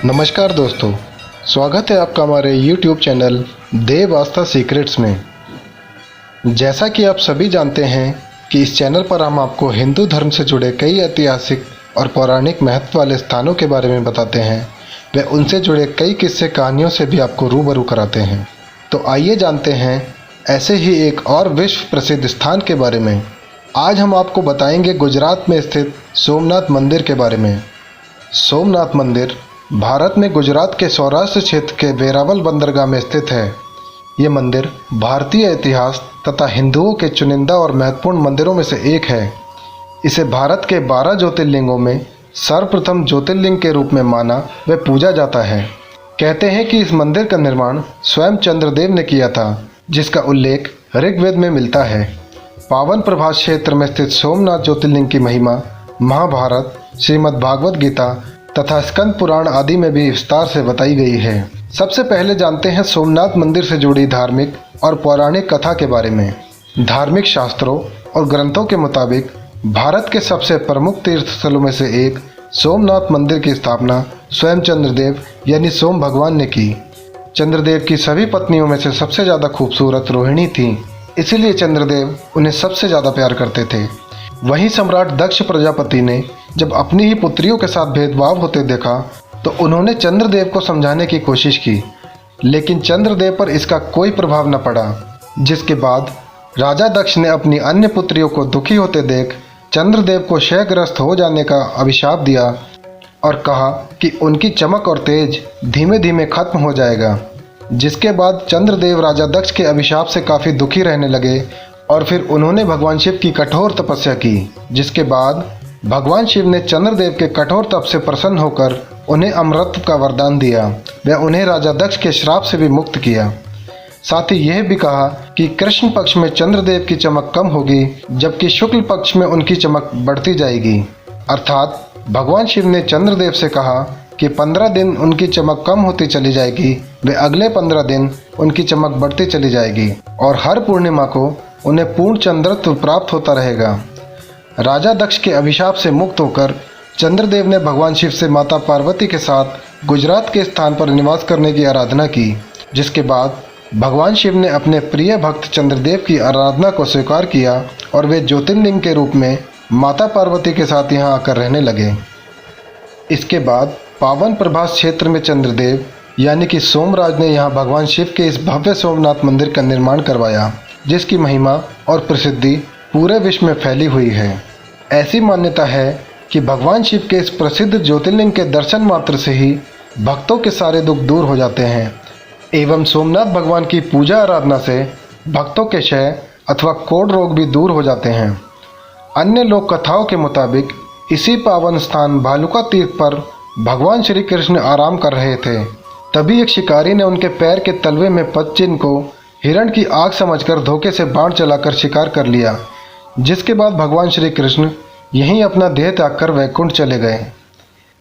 नमस्कार दोस्तों, स्वागत है आपका हमारे YouTube चैनल देव आस्था सीक्रेट्स में। जैसा कि आप सभी जानते हैं कि इस चैनल पर हम आपको हिंदू धर्म से जुड़े कई ऐतिहासिक और पौराणिक महत्व वाले स्थानों के बारे में बताते हैं। व उनसे जुड़े कई किस्से कहानियों से भी आपको रूबरू कराते हैं। तो आइए जानते हैं ऐसे ही एक और विश्व प्रसिद्ध स्थान के बारे में। आज हम आपको बताएंगे गुजरात में स्थित सोमनाथ मंदिर के बारे में। सोमनाथ मंदिर भारत में गुजरात के सौराष्ट्र क्षेत्र के वेरावल बंदरगाह में स्थित है। ये मंदिर भारतीय इतिहास तथा हिंदुओं के चुनिंदा और महत्वपूर्ण मंदिरों में से एक है। इसे भारत के 12 ज्योतिर्लिंगों में सर्वप्रथम ज्योतिर्लिंग के रूप में माना व पूजा जाता है। कहते हैं कि इस मंदिर का निर्माण स्वयं चंद्रदेव ने किया था, जिसका उल्लेख ऋग्वेद में मिलता है। पावन प्रभास क्षेत्र में स्थित सोमनाथ ज्योतिर्लिंग की महिमा महाभारत, श्रीमद् भागवत गीता तथा स्कंद पुराण आदि में भी विस्तार से बताई गई है। सबसे पहले जानते हैं सोमनाथ मंदिर से जुड़ी धार्मिक और पौराणिक कथा के बारे में। धार्मिक शास्त्रों और ग्रंथों के मुताबिक भारत के सबसे प्रमुख तीर्थ स्थलों में से एक सोमनाथ मंदिर की स्थापना स्वयं चंद्रदेव यानी सोम भगवान ने की। चंद्रदेव की सभी पत्नियों में से सबसे ज़्यादा खूबसूरत रोहिणी थी, इसीलिए चंद्रदेव उन्हें सबसे ज़्यादा प्यार करते थे। वहीं सम्राट दक्ष प्रजापति ने जब अपनी ही पुत्रियों के साथ भेदभाव होते देखा तो उन्होंने चंद्रदेव को समझाने की कोशिश की, लेकिन चंद्रदेव पर इसका कोई प्रभाव न पड़ा। जिसके बाद राजा दक्ष ने अपनी अन्य पुत्रियों को दुखी होते देख चंद्रदेव को क्षयग्रस्त हो जाने का अभिशाप दिया और कहा कि उनकी चमक और तेज धीमे धीमे खत्म हो जाएगा। जिसके बाद चंद्रदेव राजा दक्ष के अभिशाप से काफ़ी दुखी रहने लगे और फिर उन्होंने भगवान शिव की कठोर तपस्या की। जिसके बाद भगवान शिव ने चंद्रदेव के कठोर तप से प्रसन्न होकर उन्हें अमरत्व का वरदान दिया व उन्हें राजा दक्ष के श्राप से भी मुक्त किया। साथ ही यह भी कहा कि कृष्ण पक्ष में चंद्रदेव की चमक कम होगी, जबकि शुक्ल पक्ष में उनकी चमक बढ़ती जाएगी। अर्थात भगवान शिव ने चंद्रदेव से कहा कि 15 दिन उनकी चमक कम होती चली जाएगी व अगले 15 दिन उनकी चमक बढ़ती चली जाएगी और हर पूर्णिमा को उन्हें पूर्ण चंद्रत्व प्राप्त होता रहेगा। राजा दक्ष के अभिशाप से मुक्त होकर चंद्रदेव ने भगवान शिव से माता पार्वती के साथ गुजरात के स्थान पर निवास करने की आराधना की। जिसके बाद भगवान शिव ने अपने प्रिय भक्त चंद्रदेव की आराधना को स्वीकार किया और वे ज्योतिर्लिंग के रूप में माता पार्वती के साथ यहाँ आकर रहने लगे। इसके बाद पावन प्रभास क्षेत्र में चंद्रदेव यानी कि सोमराज ने यहाँ भगवान शिव के इस भव्य सोमनाथ मंदिर का निर्माण करवाया, जिसकी महिमा और प्रसिद्धि पूरे विश्व में फैली हुई है। ऐसी मान्यता है कि भगवान शिव के इस प्रसिद्ध ज्योतिर्लिंग के दर्शन मात्र से ही भक्तों के सारे दुख दूर हो जाते हैं एवं सोमनाथ भगवान की पूजा आराधना से भक्तों के क्षय अथवा कोढ़ रोग भी दूर हो जाते हैं। अन्य लोक कथाओं के मुताबिक इसी पावन स्थान भालुका तीर्थ पर भगवान श्री कृष्ण आराम कर रहे थे। तभी एक शिकारी ने उनके पैर के तलवे में पदचिन्ह को हिरण की आग समझकर धोखे से बाण चलाकर शिकार कर लिया। जिसके बाद भगवान श्री कृष्ण यहीं अपना देह त्याग कर वैकुंठ चले गए।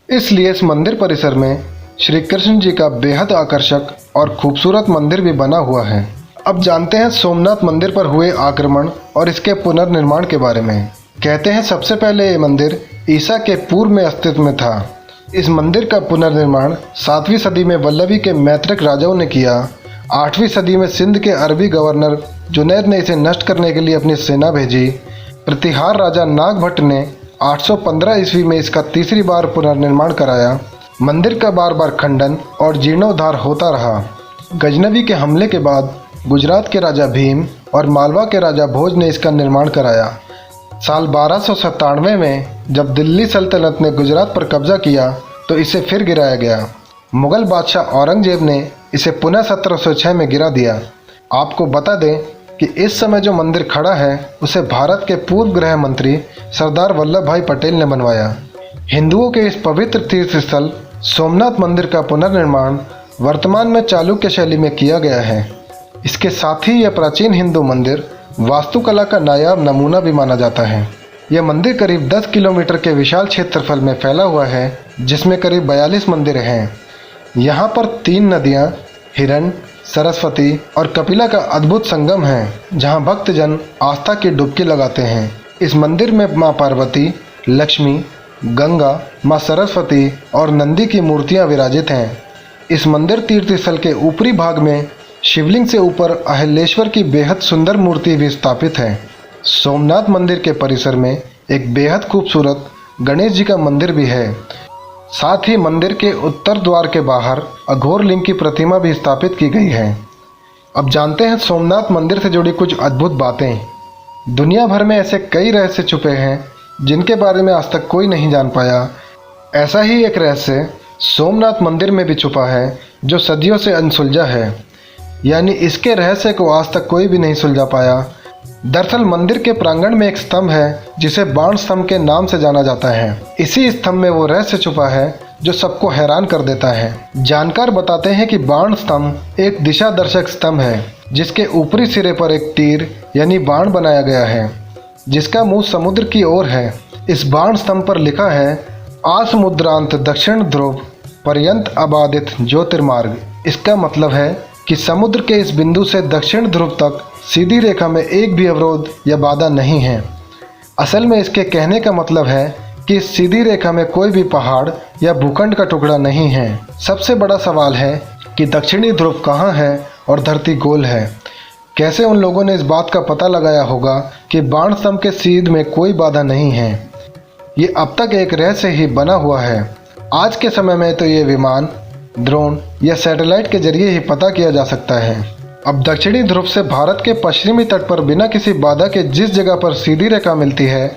इसलिए इस मंदिर परिसर में श्री कृष्ण जी का बेहद आकर्षक और खूबसूरत मंदिर भी बना हुआ है। अब जानते हैं सोमनाथ मंदिर पर हुए आक्रमण और इसके पुनर्निर्माण के बारे में। कहते हैं सबसे पहले ये मंदिर ईसा के पूर्व में अस्तित्व में था। इस मंदिर का पुनर्निर्माण 7वीं सदी में वल्लभी के मैत्रेक राजाओं ने किया। 8वीं सदी में सिंध के अरबी गवर्नर जुनैद ने इसे नष्ट करने के लिए अपनी सेना भेजी। प्रतिहार राजा नागभट्ट ने 815 ईस्वी में इसका तीसरी बार पुनर्निर्माण कराया। मंदिर का बार बार खंडन और जीर्णोद्धार होता रहा। गजनवी के हमले के बाद गुजरात के राजा भीम और मालवा के राजा भोज ने इसका निर्माण कराया। साल 1297 में जब दिल्ली सल्तनत ने गुजरात पर कब्जा किया तो इसे फिर गिराया गया। मुगल बादशाह औरंगजेब ने इसे पुनः 1706 में गिरा दिया। आपको बता दें कि इस समय जो मंदिर खड़ा है उसे भारत के पूर्व गृह मंत्री सरदार वल्लभ भाई पटेल ने बनवाया। हिंदुओं के इस पवित्र तीर्थ स्थल सोमनाथ मंदिर का पुनर्निर्माण वर्तमान में चालुक्य शैली में किया गया है। इसके साथ ही यह प्राचीन हिंदू मंदिर वास्तुकला का नायाब नमूना भी माना जाता है। यह मंदिर करीब 10 किलोमीटर के विशाल क्षेत्रफल में फैला हुआ है, जिसमें करीब 42 मंदिर हैं। यहाँ पर 3 नदियाँ हिरण, सरस्वती और कपिला का अद्भुत संगम है, जहाँ भक्तजन आस्था की डुबकी लगाते हैं। इस मंदिर में माँ पार्वती, लक्ष्मी गंगा, माँ सरस्वती और नंदी की मूर्तियां विराजित हैं। इस मंदिर तीर्थ स्थल के ऊपरी भाग में शिवलिंग से ऊपर अहिल्याश्वर की बेहद सुंदर मूर्ति भी स्थापित है। सोमनाथ मंदिर के परिसर में एक बेहद खूबसूरत गणेश जी का मंदिर भी है। साथ ही मंदिर के उत्तर द्वार के बाहर अघोर लिंग की प्रतिमा भी स्थापित की गई है। अब जानते हैं सोमनाथ मंदिर से जुड़ी कुछ अद्भुत बातें। दुनिया भर में ऐसे कई रहस्य छुपे हैं जिनके बारे में आज तक कोई नहीं जान पाया। ऐसा ही एक रहस्य सोमनाथ मंदिर में भी छुपा है जो सदियों से अनसुलझा है, यानी इसके रहस्य को आज तक कोई भी नहीं सुलझा पाया। दरअसल मंदिर के प्रांगण में एक स्तंभ है जिसे बाण स्तंभ के नाम से जाना जाता है। इसी स्तंभ में वो रहस्य छुपा है जो सबको हैरान कर देता है। जानकार बताते हैं कि बाण स्तंभ एक दिशा दर्शक स्तंभ है जिसके ऊपरी सिरे पर एक तीर यानी बाण बनाया गया है जिसका मुंह समुद्र की ओर है। इस बाण स्तंभ पर लिखा है आसमुद्रांत दक्षिण ध्रुव पर्यंत अबाधित ज्योतिर्मार्ग। इसका मतलब है कि समुद्र के इस बिंदु से दक्षिण ध्रुव तक सीधी रेखा में एक भी अवरोध या बाधा नहीं है। असल में इसके कहने का मतलब है कि इस सीधी रेखा में कोई भी पहाड़ या भूखंड का टुकड़ा नहीं है। सबसे बड़ा सवाल है कि दक्षिणी ध्रुव कहाँ है और धरती गोल है। कैसे उन लोगों ने इस बात का पता लगाया होगा कि बाण स्तंभ के सीध में कोई बाधा नहीं है। ये अब तक एक रहस्य ही बना हुआ है। आज के समय में तो ये विमान, ड्रोन या सैटेलाइट के जरिए ही पता किया जा सकता है। अब दक्षिणी ध्रुव से भारत के पश्चिमी तट पर बिना किसी बाधा के जिस जगह पर सीधी रेखा मिलती है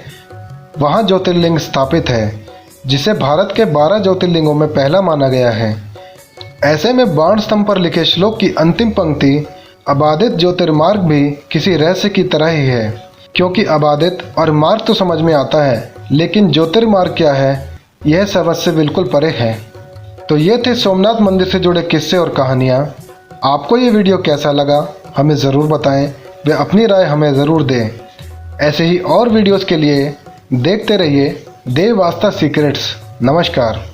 वहाँ ज्योतिर्लिंग स्थापित है जिसे भारत के 12 ज्योतिर्लिंगों में पहला माना गया है। ऐसे में बाण स्तंभ पर लिखे श्लोक की अंतिम पंक्ति अबाधित ज्योतिर्मार्ग भी किसी रहस्य की तरह ही है, क्योंकि अबाधित और मार्ग तो समझ में आता है लेकिन ज्योतिर्मार्ग क्या है यह समझ से बिल्कुल परे है। तो ये थे सोमनाथ मंदिर से जुड़े किस्से और कहानियाँ। आपको ये वीडियो कैसा लगा हमें ज़रूर बताएं व अपनी राय हमें ज़रूर दें। ऐसे ही और वीडियोस के लिए देखते रहिए देव आस्था सीक्रेट्स। नमस्कार।